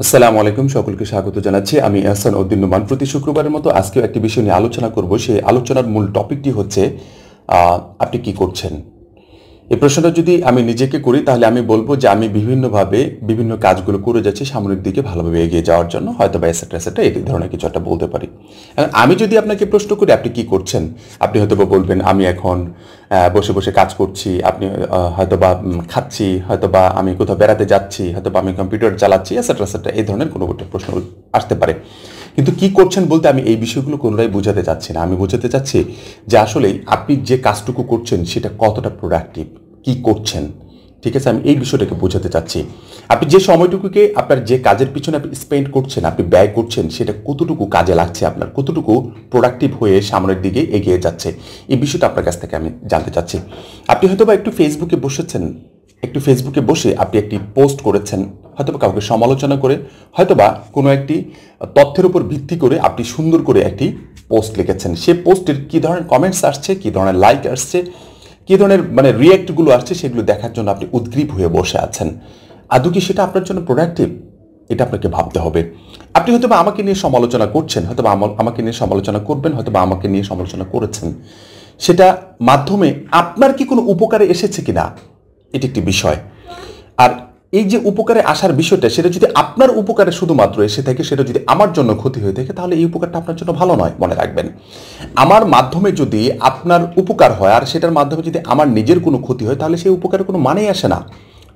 আসসালামু আলাইকুম, সকলকে স্বাগত জানাচ্ছি। আমি আহসান উদ্দিন নোমান। প্রতি শুক্রবারের মতো আজকেও একটি বিষয় নিয়ে আলোচনা করব। সেই আলোচনার মূল টপিকটি হচ্ছে আপনি কি করছেন। এই প্রশ্নটা যদি আমি নিজেকে করি তাহলে আমি বলবো যে আমি বিভিন্নভাবে বিভিন্ন কাজগুলো করে যাচ্ছি সামনের দিকে ভালোভাবে এগিয়ে যাওয়ার জন্য, হয়তো বা এসেট্রা এসেট্রা এই ধরনের কিছু একটা বলতে পারি। এখন আমি যদি আপনাকে প্রশ্ন করি আপনি কি করছেন, আপনি হয়তো বা বলবেন আমি এখন বসে বসে কাজ করছি, আপনি হয়তো বা খাচ্ছি, হয়তো বা আমি কোথাও বেড়াতে যাচ্ছি, হয়তো বা আমি কম্পিউটার চালাচ্ছি, এসেট্রা এসেট্রা এই ধরনের কোনো একটা প্রশ্ন আসতে পারে। কিন্তু কি করছেন বলতে আমি এই বিষয়গুলো কোনোটাই বোঝাতে চাচ্ছি না। আমি বোঝাতে চাচ্ছি যে আসলে আপনি যে কাজটুকু করছেন সেটা কতটা প্রোডাক্টিভ, কি করছেন, ঠিক আছে, আমি এই বিষয়টাকে বোঝাতে চাচ্ছি। আপনি যে সময়টুকুকে আপনার যে কাজের পিছনে আপনি স্পেন্ড করছেন, আপনি ব্যয় করছেন, সেটা কতটুকু কাজে লাগছে, আপনার কতটুকু প্রোডাক্টিভ হয়ে সামনের দিকে এগিয়ে যাচ্ছে, এই বিষয়টা আপনার কাছ থেকে আমি জানতে চাচ্ছি। আপনি হয়তো বা একটু ফেসবুকে বসে আপনি একটি পোস্ট করেছেন, হয়তো বা কাউকে সমালোচনা করে, হয়তো বা কোনো একটি তথ্যের উপর ভিত্তি করে আপনি সুন্দর করে একটি পোস্ট লিখেছেন। সে পোস্টের কী ধরনের কমেন্টস আসছে, কী ধরনের লাইক আসছে, কী ধরনের রিয়্যাক্টগুলো আসছে, সেগুলো দেখার জন্য আপনি উদ্গ্রীব হয়ে বসে আছেন। আদৌ কি সেটা আপনার জন্য প্রোডাক্টিভ? এটা আপনাকে ভাবতে হবে। আপনি হয়তো বা আমাকে নিয়ে সমালোচনা করছেন, হয়তো বা আমাকে নিয়ে সমালোচনা করবেন, হয়তো বা আমাকে নিয়ে সমালোচনা করেছেন, সেটা মাধ্যমে আপনার কি কোনো উপকারে এসেছে কিনা এটি একটি বিষয়। আর এই যে উপকারে আসার বিষয়টা, সেটা যদি আপনার উপকারে শুধুমাত্র এসে থাকে, সেটা যদি আমার জন্য ক্ষতি হয়ে থাকে, তাহলে এই উপকারটা আপনার জন্য ভালো নয়। মনে রাখবেন, আমার মাধ্যমে যদি আপনার উপকার হয় আর সেটার মাধ্যমে যদি আমার নিজের কোনো ক্ষতি হয়, তাহলে সেই উপকারের কোনো মানেই আসে না,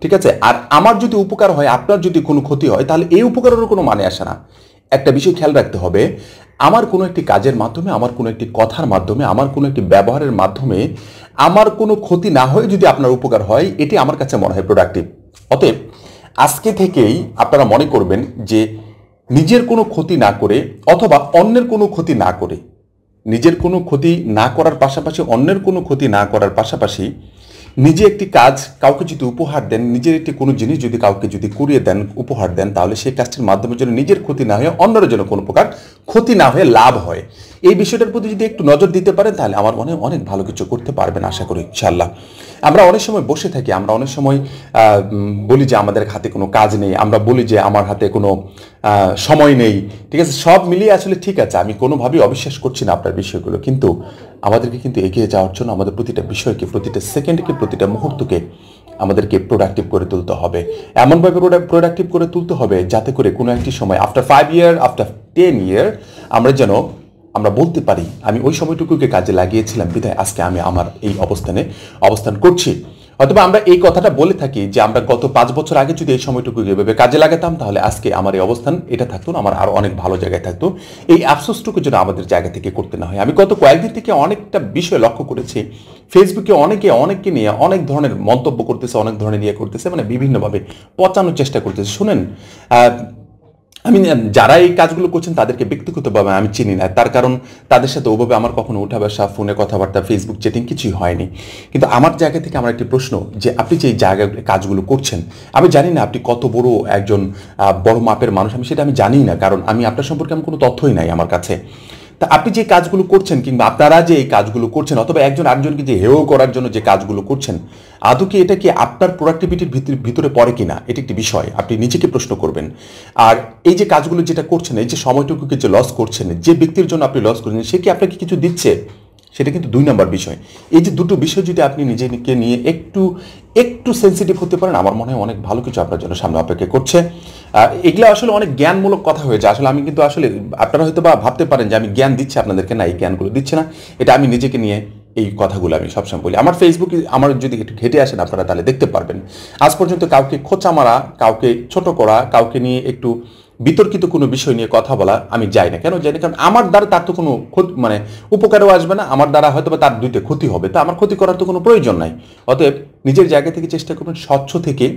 ঠিক আছে। আর আমার যদি উপকার হয়, আপনার যদি কোনো ক্ষতি হয়, তাহলে এই উপকারেরও কোনো মানে আসে না। একটা বিষয় খেয়াল রাখতে হবে, আমার কোনো একটি কাজের মাধ্যমে, আমার কোনো একটি কথার মাধ্যমে, আমার কোনো একটি ব্যবহারের মাধ্যমে আমার কোনো ক্ষতি না হয়ে যদি আপনার উপকার হয়, এটি আমার কাছে মনে হয় প্রোডাক্টিভ। অতএব আজকে থেকেই আপনারা মনে করবেন যে নিজের কোনো ক্ষতি না করে অথবা অন্যের কোনো ক্ষতি না করে, নিজের কোনো ক্ষতি না করার পাশাপাশি অন্যের কোনো ক্ষতি না করার পাশাপাশি নিজে একটি কাজ কাউকে যদি উপহার দেন, নিজের একটি কোনো জিনিস যদি কাউকে যদি করিয়ে দেন, উপহার দেন, তাহলে সেই কাজটির মাধ্যমে যেন নিজের ক্ষতি না হয়ে অন্যের জন্য কোনো প্রকার ক্ষতি না হয়ে লাভ হয়, এই বিষয়টার প্রতি যদি একটু নজর দিতে পারেন, তাহলে আমার মনে হয় অনেক ভালো কিছু করতে পারবেন আশা করি ইনশাআল্লাহ। আমরা অনেক সময় বসে থাকি, আমরা অনেক সময় বলি যে আমাদের হাতে কোনো কাজ নেই, আমরা বলি যে আমার হাতে কোনো সময় নেই, ঠিক আছে। সব মিলিয়ে আসলে ঠিক আছে, আমি কোনোভাবেই অবিশ্বাস করছি না আপনার বিষয়গুলো, কিন্তু আমাদেরকে কিন্তু এগিয়ে যাওয়ার জন্য আমাদের প্রতিটা বিষয়কে, প্রতিটা সেকেন্ডকে, প্রতিটা মুহূর্তকে আমাদেরকে প্রোডাক্টিভ করে তুলতে হবে। এমনভাবে প্রোডাক্টিভ করে তুলতে হবে যাতে করে কোনো একটি সময় আফটার 5 ইয়ার, আফটার 10 ইয়ার আমরা বলতে পারি আমি ওই সময়টুকুকে কাজে লাগিয়েছিলাম, বিধায় আজকে আমি আমার এই অবস্থান করছি। অথবা আমরা এই কথাটা বলে থাকি যে আমরা গত 5 বছর আগে যদি এই সময়টুকু এভাবে কাজে লাগাতাম, তাহলে আজকে আমার এই অবস্থান এটা থাকতো না, আমার আরো অনেক ভালো জায়গায় থাকতো। এই আফসোসটুকু যেন আমাদের জায়গা থেকে করতে না হয়। আমি গত কয়েকদিন থেকে অনেকটা বিষয় লক্ষ্য করেছি, ফেসবুকে অনেকে নিয়ে অনেক ধরনের মন্তব্য করতেছে, অনেক ধরনের ইয়ে করতেছে, বিভিন্নভাবে পচানোর চেষ্টা করতেছে। শুনেন, আমি যারা এই কাজগুলো করছেন তাদেরকে ব্যক্তিগতভাবে আমি চিনি না, তার কারণ তাদের সাথে ওভাবে আমার কখনো উঠা বসা, ফোনে কথাবার্তা, ফেসবুক চ্যাটিং কিছুই হয়নি। কিন্তু আমার জায়গা থেকে আমার একটি প্রশ্ন, যে আপনি যে এই জায়গায় কাজগুলো করছেন, আমি জানি না আপনি কত বড় একজন বড় মাপের মানুষ, আমি সেটা আমি জানি না, কারণ আমি আপনার সম্পর্কে আমি কোনো তথ্যই নাই আমার কাছে। তা আপনি যে কাজগুলো করছেন, কিংবা আপনারা যে এই কাজগুলো করছেন, অথবা একজন আরেকজনকে যে হেয় করার জন্য যে কাজগুলো করছেন, আদৌ কি এটা কি আপনার প্রোডাক্টিভিটির ভিতরে পড়ে কিনা, এটা একটি বিষয় আপনি নিজেকে প্রশ্ন করবেন। আর এই যে কাজগুলো যেটা করছেন, এই যে সময়টুকুকে যে লস করছেন, যে ব্যক্তির জন্য আপনি লস করছেন, সে কি আপনাকে কিছু দিচ্ছে, সেটা কিন্তু 2 নম্বর বিষয়। এই যে দুটো বিষয় যদি আপনি নিজেকে নিয়ে একটু সেন্সিটিভ হতে পারেন, আমার মনে হয় অনেক ভালো কিছু আপনার জন্য সামনে অপেক্ষা করছে। এগুলো আসলে অনেক জ্ঞানমূলক কথা হয়েছে। আসলে আমি কিন্তু আসলে আপনারা হয়তো বা ভাবতে পারেন যে আমি জ্ঞান দিচ্ছি আপনাদেরকে, না, এই জ্ঞানগুলো দিচ্ছে না, এটা আমি নিজেকে নিয়ে এই কথাগুলো আমি সবসময় বলি। আমার ফেসবুকে আমার যদি একটু ঘেটে আসেন আপনারা, তাহলে দেখতে পারবেন আজ পর্যন্ত কাউকে খোঁচা মারা, কাউকে ছোট করা, কাউকে নিয়ে একটু বিতর্কিত কোনো বিষয় নিয়ে কথা বলা আমি যাই না। কেন যাই না? কারণ আমার দ্বারা তার তো কোনো উপকারও আসবে না, আমার দ্বারা হয়তো বা তার দুইটা ক্ষতি হবে, তা আমার ক্ষতি করার তো কোনো প্রয়োজন নাই। অতএব নিজের জায়গা থেকে চেষ্টা করবেন স্বচ্ছ থেকে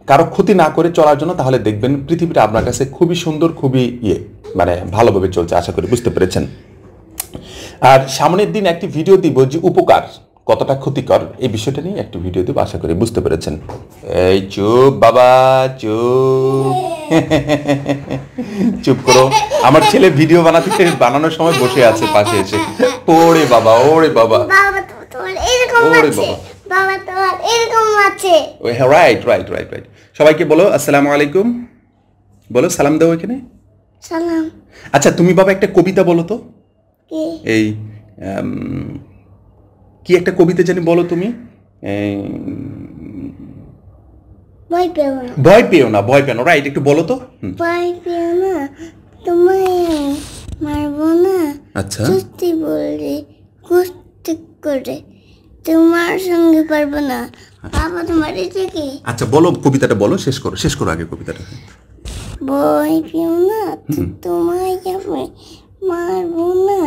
কারো ক্ষতি না করে চলার জন্য, তাহলে দেখবেন পৃথিবীটা আপনার কাছে খুবই সুন্দর, খুবই ভালোভাবে চলছে। আশা করি বুঝতে পেরেছেন। আর সামনের দিন একটি ভিডিও দিব যে উপকার কতটা ক্ষতিকর, এই বিষয়টা নিয়ে একটি ভিডিও দিব, আশা করি বুঝতে পেরেছেন। এই চুপ বাবা, চুপ চুপ করো। আমার ছেলে ভিডিও বানানোর সময় বসে আছে পাশে এসে, ওরে বাবা, ওরে বাবা, ওরে বাবা, বাবা তোমার এরকম আছে। রাইট। সবাইকে বলো আসসালামু আলাইকুম। বলো, সালাম দাও এখানে। সালাম। আচ্ছা তুমি বাবা একটা কবিতা বলো তো। কি? এই কি একটা কবিতা জানি বলো তুমি। ভয় পেও না। ভয় পেও না, ভয় পেও না, রাইট, একটু বলো তো। ভয় পেও না, তোমায় মারবো না। আচ্ছা সত্যি বললে কুস্তি করে তোমার সঙ্গে পারবো না। বাবা তোমার এটা কি? আচ্ছা বলো, কবিতাটা বলো, শেষ করো, শেষ করো আগে কবিতাটা। ভয় পেও না, তোমায় আমি মারবো না।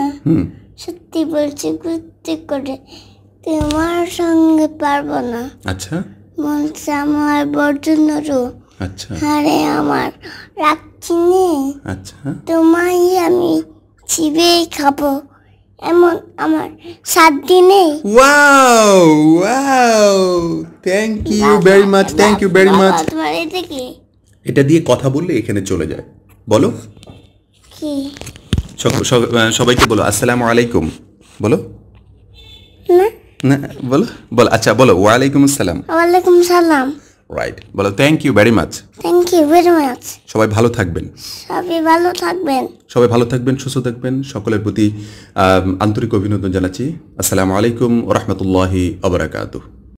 সত্যি বলছি কুস্তি করে তোমার সঙ্গে পারবো না। আচ্ছা মনসা আমার বর্জনরু। আচ্ছা হারে আমার রাখছি নে। আচ্ছা তোমায় আমি চিবিয়ে খাবো এমন আমার 7 দিনে। Wow wow, thank you very much, thank you very much. তোমার এটা কি? এটা দিয়ে কথা বললে এখানে চলে যায়। বলো কি? সবাইকে বলো আসসালামু আলাইকুম। বলো না না, বলো বলো, আচ্ছা বলো ওয়ালাইকুম আসসালাম। ওয়ালাইকুম সালাম। রাইট, বলো thank you very much. Thank you very much. সবাই ভালো থাকবেন, সবাই ভালো থাকবেন। সবাই ভালো থাকবেন, সুস্থ থাকবেন। সকলের প্রতি আন্তরিক অভিনন্দন জানাচ্ছি। আসসালামু আলাইকুম ওয়া রাহমাতুল্লাহি ওয়া বারাকাতুহু।